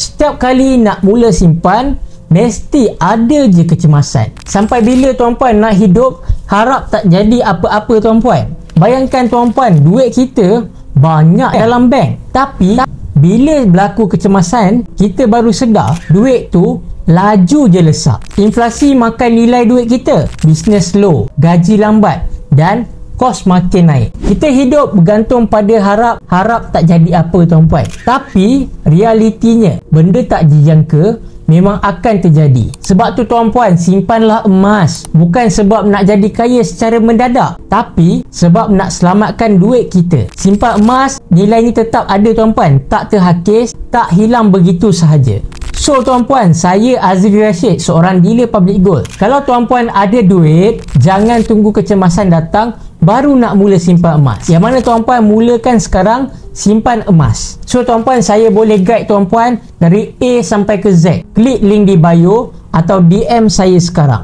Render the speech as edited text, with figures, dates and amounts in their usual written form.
Setiap kali nak mula simpan, mesti ada je kecemasan. Sampai bila tuan-puan nak hidup harap tak jadi apa-apa tuan-puan? Bayangkan tuan-puan, duit kita banyak dalam bank, tapi bila berlaku kecemasan, kita baru sedar duit tu laju je lesak. Inflasi makan nilai duit kita, bisnes slow, gaji lambat dan kos makin naik. Kita hidup bergantung pada harap tak jadi apa tuan-puan. Tapi realitinya benda tak dijangka memang akan terjadi. Sebab tu tuan-puan, simpanlah emas. Bukan sebab nak jadi kaya secara mendadak, tapi sebab nak selamatkan duit kita. Simpan emas, nilainya tetap ada tuan-puan, tak terhakis, tak hilang begitu sahaja. So tuan-puan, saya Azri Rashid, seorang dealer public gold. Kalau tuan-puan ada duit, jangan tunggu kecemasan datang baru nak mula simpan emas. Yang mana tuan-puan mulakan sekarang, simpan emas. So tuan-puan, saya boleh guide tuan-puan dari A sampai ke Z. Klik link di bio atau DM saya sekarang.